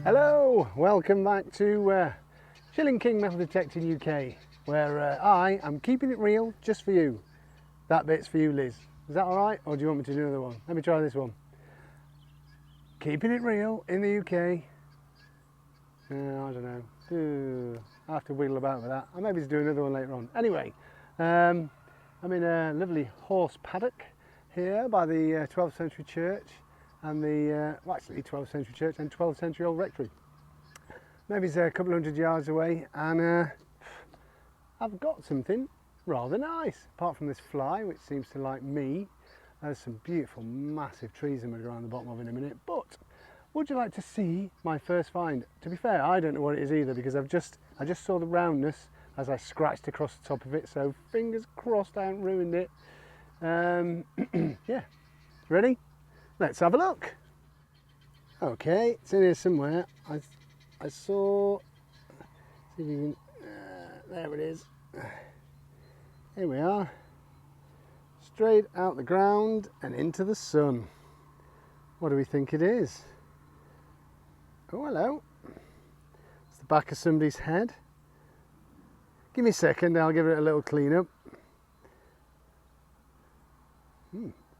Hello, welcome back to Shilling King Metal Detecting UK, where I am keeping it real just for you. That bit's for you, Liz. Is that alright, or do you want me to do another one? Let me try this one. Keeping it real in the UK. I don't know. I have to wiggle about with that. I'll maybe do another one later on. Anyway, I'm in a lovely horse paddock here by the 12th century church and the, well, actually 12th century church and 12th century old rectory. Maybe it's a couple hundred yards away, and I've got something rather nice. Apart from this fly, which seems to like me. There's some beautiful massive trees I'm going to go around the bottom of in a minute, but would you like to see my first find? To be fair, I don't know what it is either, because I just saw the roundness as I scratched across the top of it, so fingers crossed I haven't ruined it. Yeah, ready? Let's have a look. Okay, it's in here somewhere. I saw, see if you can, there it is. Here we are. Straight out the ground and into the sun. What do we think it is? Oh, hello. It's the back of somebody's head. Give me a second, I'll give it a little clean up.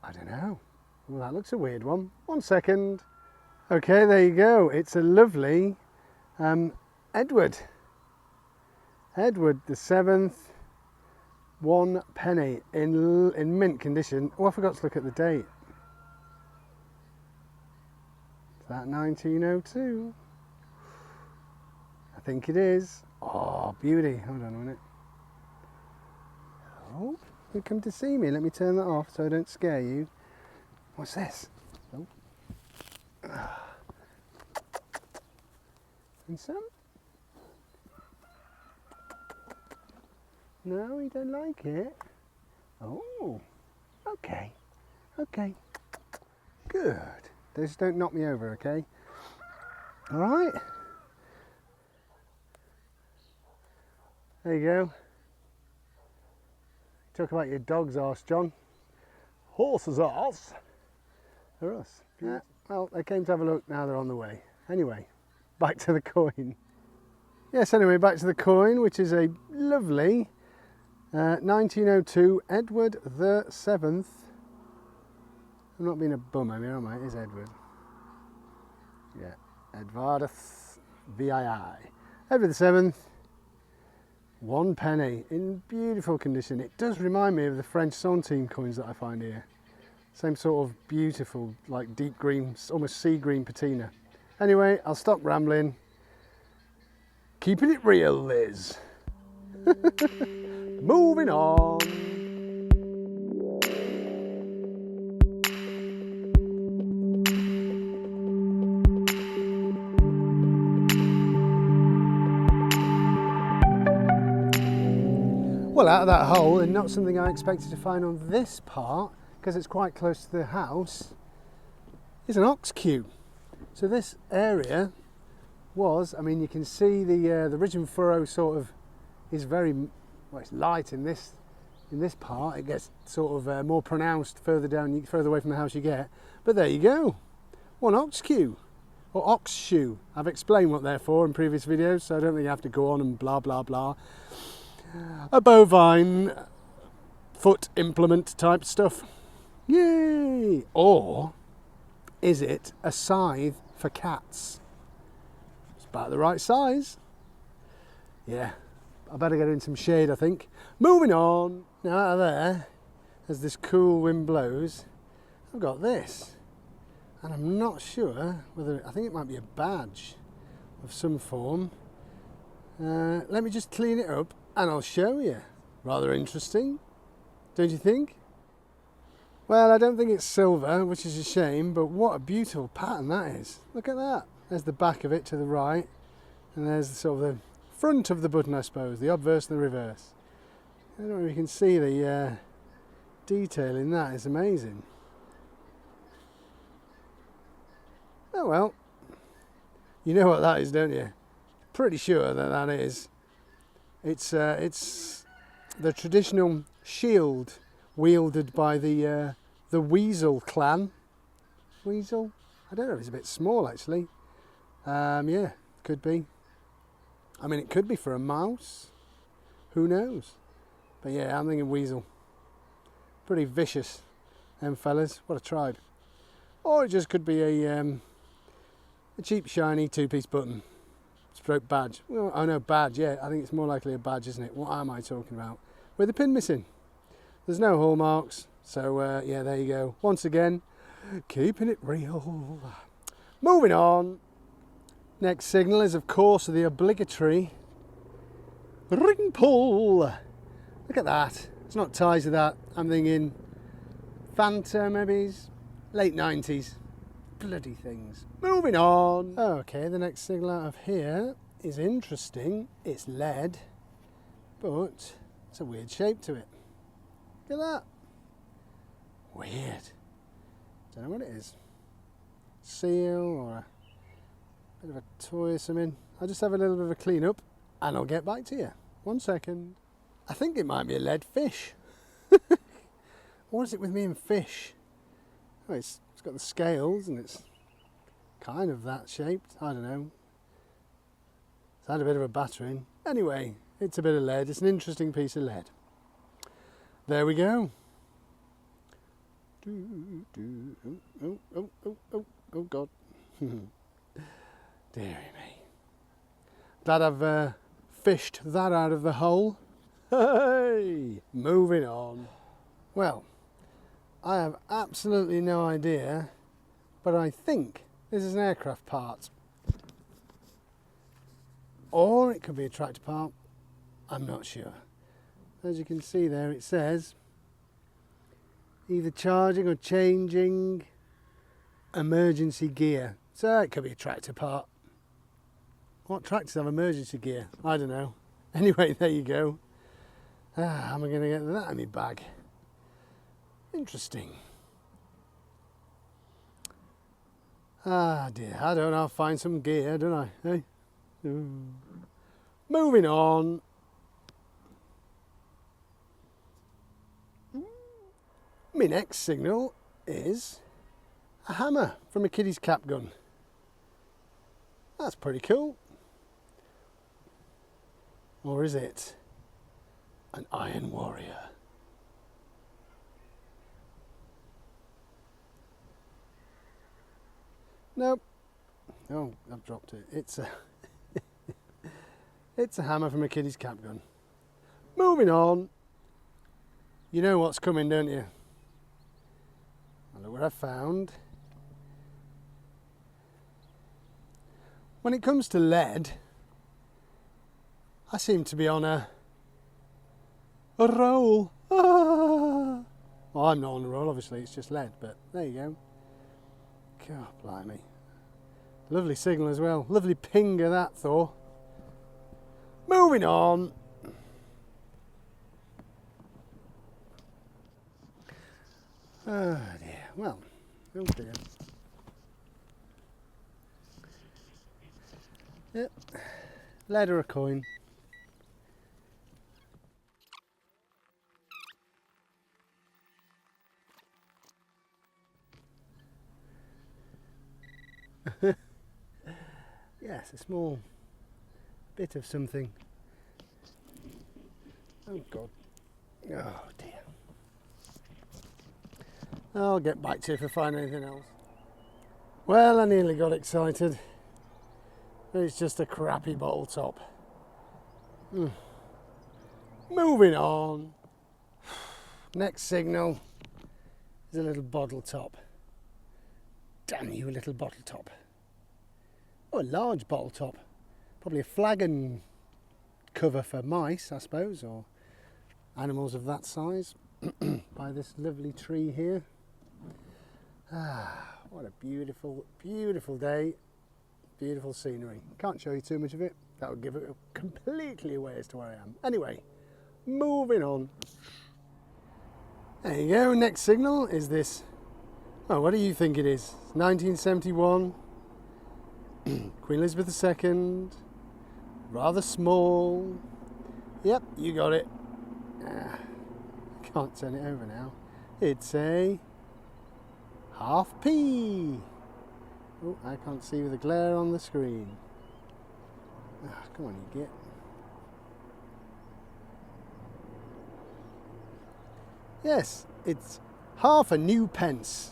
I don't know. Well, that looks a weird one. 1 second. Okay, there you go. It's a lovely Edward. Edward the 7th, 1 penny in mint condition. Oh, I forgot to look at the date. Is that 1902? I think it is. Oh, beauty. Hold on a minute. Oh, you come to see me. Let me turn that off so I don't scare you. What's this? Oh. And some? No, you don't like it? Oh, okay. Okay. Good. Just don't knock me over, okay? All right. There you go. Talk about your dog's arse, John. Horse's arse. They're us. Yeah, well, they came to have a look, now they're on the way. Anyway, back to the coin. Yes, anyway, back to the coin, which is a lovely 1902 Edward the 7th. I'm not being a bum, am I? It is Edward. Yeah, Edvardus VII. Edward the 7th, 1 penny, in beautiful condition. It does remind me of the French centime coins that I find here. Same sort of beautiful, like deep green, almost sea green patina. Anyway, I'll stop rambling. Keeping it real, Liz. Moving on. Well, out of that hole, and not something I expected to find on this part, because it's quite close to the house, is an ox queue. So this area was, I mean, you can see the ridge and furrow sort of is very, well, it's light in this part. It gets sort of more pronounced further down, further away from the house you get. But there you go, 1 ox queue, or ox shoe. I've explained what they're for in previous videos, so I don't think you have to go on and blah blah blah. A bovine foot implement type stuff. Yay! Or is it a scythe for cats? It's about the right size. Yeah, I better get in some shade, I think. Moving on. Now out of there, as this cool wind blows, I've got this. And I'm not sure whether, I think it might be a badge of some form. Let me just clean it up and I'll show you. Rather interesting, don't you think? Well, I don't think it's silver, which is a shame, but what a beautiful pattern that is. Look at that. There's the back of it to the right, and there's sort of the front of the button, I suppose, the obverse and the reverse. I don't know if you can see the detail in that. It's amazing. Oh well, you know what that is, don't you? Pretty sure that is. It's the traditional shield wielded by the Weasel clan. Weasel? I don't know if it's a bit small actually. Yeah, could be. I mean, it could be for a mouse. Who knows? But yeah, I'm thinking weasel. Pretty vicious, them fellas. What a tribe. Or it just could be a cheap, shiny two-piece button. Stroke badge. Well, oh no, badge, yeah. I think it's more likely a badge, isn't it? What am I talking about? With the pin missing. There's no hallmarks. So, yeah, there you go. Once again, keeping it real. Moving on. Next signal is, of course, the obligatory ring pull. Look at that. It's not ties to that. I'm thinking Fanta, maybe. Late 90s. Bloody things. Moving on. Okay, the next signal out of here is interesting. It's lead, but it's a weird shape to it. Look at that. Weird. Don't know what it is. Seal or a bit of a toy or something. I'll just have a little bit of a clean up and I'll get back to you. 1 second. I think it might be a lead fish. What is it with me and fish? Oh, it's got the scales and it's kind of that shaped. I don't know. It's had a bit of a battering. Anyway, it's a bit of lead. It's an interesting piece of lead. There we go. Oh God. Dearie me. Glad I've fished that out of the hole. Hey! Moving on. Well, I have absolutely no idea, but I think this is an aircraft part. Or it could be a tractor part. I'm not sure. As you can see there, it says either charging or changing emergency gear. So it could be a tractor part. What tractors have emergency gear? I don't know. Anyway, there you go. How am I going to get that in my bag? Interesting. Ah dear, I don't know. I'll find some gear, don't I? Hey? Moving on. My next signal is a hammer from a kiddie's cap gun. That's pretty cool. Or is it an iron warrior? Nope. Oh, I've dropped it. It's a it's a hammer from a kiddie's cap gun. Moving on. You know what's coming, don't you? Look what I found. When it comes to lead, I seem to be on a roll. Ah. Well, I'm not on a roll, obviously, it's just lead, but there you go. God, blimey. Lovely signal as well. Lovely ping of that, Thor. Moving on. Oh dear. Well, oh dear. Yep. Lead or a coin. Yes, a small bit of something. Oh God. Oh dear. I'll get back to you if I find anything else. Well, I nearly got excited. It's just a crappy bottle top. Moving on. Next signal is a little bottle top. Damn you, little bottle top. Oh, a large bottle top. Probably a flagon cover for mice, I suppose, or animals of that size. By this lovely tree here. Ah, what a beautiful, beautiful day. Beautiful scenery. Can't show you too much of it. That would give it completely away as to where I am. Anyway, moving on. There you go. Next signal is this. Oh, what do you think it is? 1971. Queen Elizabeth II. Rather small. Yep, you got it. Can't turn it over now. It's a half P. Oh, I can't see with the glare on the screen. Ah, come on, you git. Yes, it's half a new pence.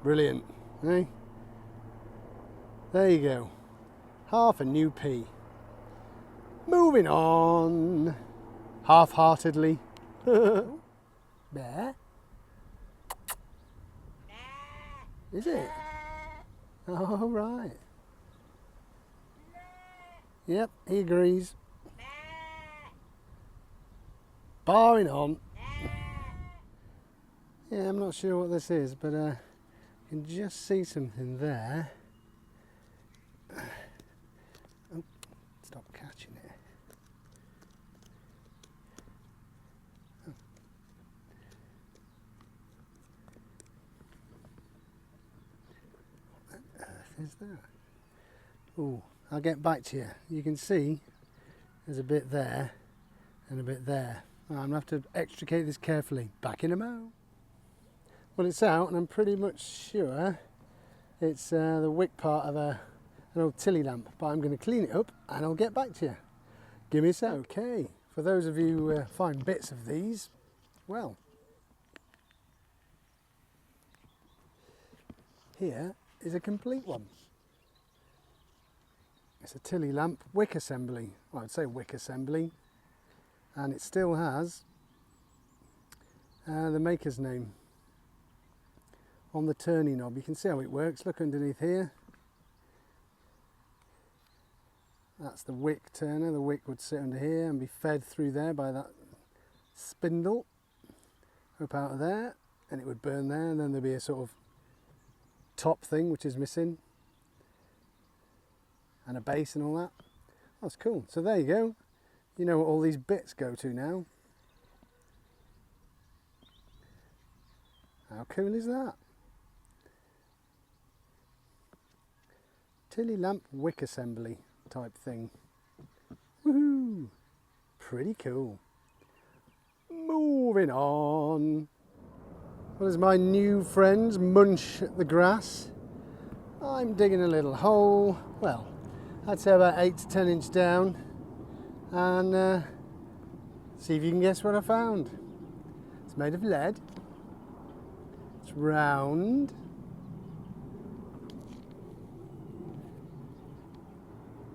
Brilliant, eh? There you go. Half a new p. Moving on. Half-heartedly. Bear? Is it? All right. Yep, he agrees. Barring on. Yeah, I'm not sure what this is, but I can just see something there. Oh, stop catching it. Oh. What on earth is that? Oh, I'll get back to you. You can see there's a bit there and a bit there. I'm going to have to extricate this carefully. Back in a mo. Well, it's out, and I'm pretty much sure it's the wick part of an old Tilly lamp, but I'm going to clean it up and I'll get back to you. Give me a sec. Okay, for those of you who find bits of these, well, here is a complete one. It's a Tilly lamp wick assembly. Well, I'd say wick assembly, and it still has the maker's name on the turning knob. You can see how it works. Look underneath here. That's the wick turner. The wick would sit under here and be fed through there by that spindle up out of there, and it would burn there, and then there'd be a sort of top thing which is missing, and a base and all that. That's cool. So there you go. You know what all these bits go to now. How cool is that? Tilly lamp wick assembly type thing. Woohoo! Pretty cool. Moving on. Well, as my new friends munch at the grass, I'm digging a little hole. Well, I'd say about 8 to 10 inch down, and see if you can guess what I found. It's made of lead. It's round.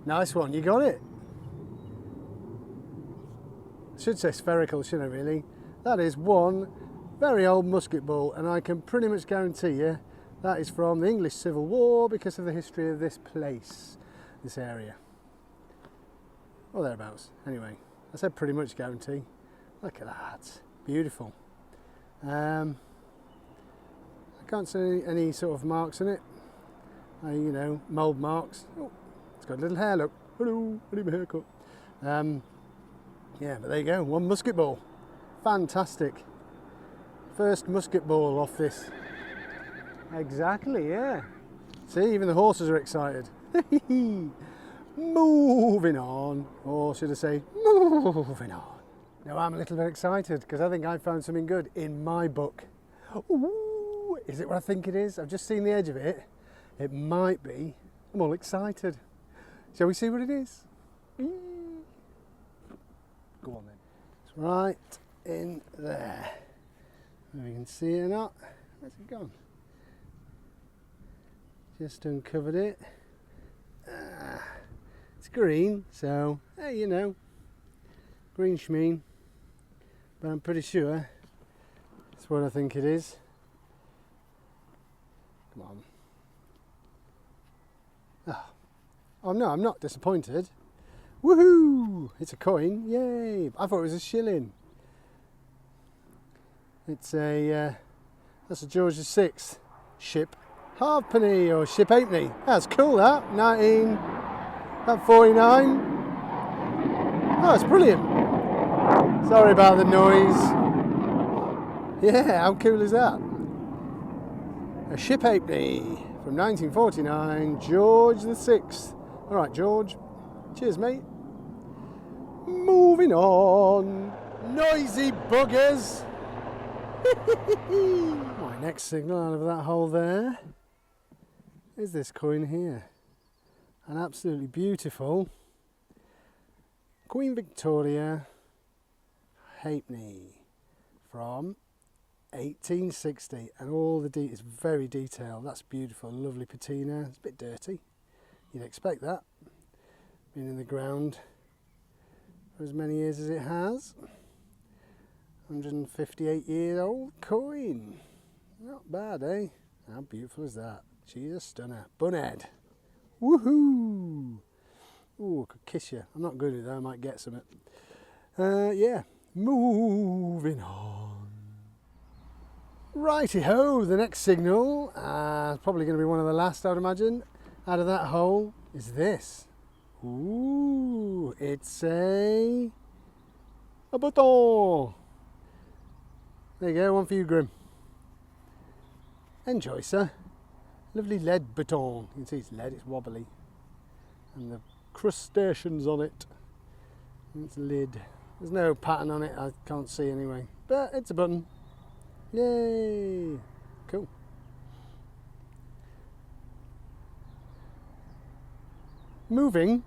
Nice one, you got it. I should say spherical, shouldn't I really? That is one very old musket ball, and I can pretty much guarantee you that is from the English Civil War because of the history of this place, this area. Or thereabouts. Anyway, I said pretty much guarantee. Look at that. Beautiful. I can't see any sort of marks in it. You know, mould marks. Oh, it's got a little hair, look. Hello, I need my haircut. Yeah, but there you go, one musket ball. Fantastic. First musket ball off this. Exactly, yeah. See, even the horses are excited. Moving on, or should I say, moving on. Now I'm a little bit excited because I think I found something good in my book. Ooh, is it what I think it is? I've just seen the edge of it. It might be. I'm all excited. Shall we see what it is? Go on then. It's right in there. Whether you can see it or not. Where's it gone? Just uncovered it. It's green, so hey, you know, green schmeen. But I'm pretty sure it's what I think it is. Come on. Oh no, I'm not disappointed. Woohoo! It's a coin, yay! I thought it was a shilling. It's a, that's a George VI ship halfpenny or ship halfpenny. That's cool, that. 1949. Oh, it's brilliant. Sorry about the noise. Yeah, how cool is that? A ship halfpenny from 1949, George VI. All right, George. Cheers, mate. Moving on. Noisy buggers. Why Next signal out of that hole there is this coin here. An absolutely beautiful Queen Victoria halfpenny from 1860, and all the it's very detailed. That's beautiful, lovely patina. It's a bit dirty. You'd expect that, been in the ground for as many years as it has. 158-year-old coin. Not bad, eh? How beautiful is that? She's a stunner. Bunhead. Woohoo! Ooh, I could kiss you. I'm not good at that. I might get some. Yeah. Moving on. Righty-ho, the next signal, probably going to be one of the last, I'd imagine, out of that hole, is this. Ooh, it's a baton. There you go, one for you, Grim. Enjoy, sir. Lovely lead baton. You can see it's lead, it's wobbly. And the crustaceans on it. And it's lid. There's no pattern on it, I can't see anyway. But it's a button. Yay! Cool. Moving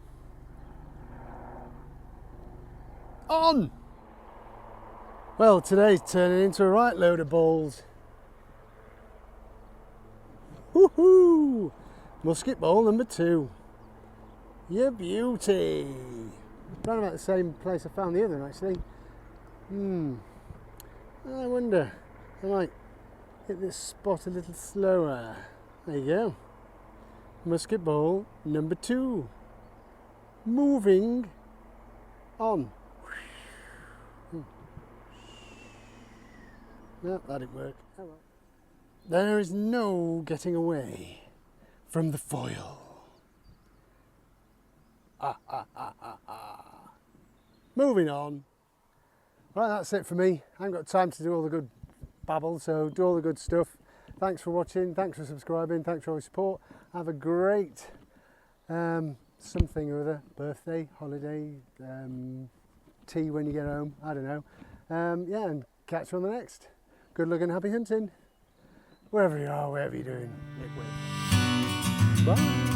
on! Well, today's turning into a right load of balls. Woohoo! Musket ball number 2. You beauty! Round about the same place I found the other one, actually. I wonder, I might hit this spot a little slower. There you go. Musket ball number 2. Moving on. No, that didn't work. Oh well. There is no getting away from the foil. Moving on. Right, that's it for me. I haven't got time to do all the good babble, so do all the good stuff. Thanks for watching, thanks for subscribing, thanks for all your support. Have a great something or other, birthday, holiday, tea when you get home, I don't know. Yeah, and catch you on the next. Good luck and happy hunting. Wherever you are, whatever you're doing, it will. Bye.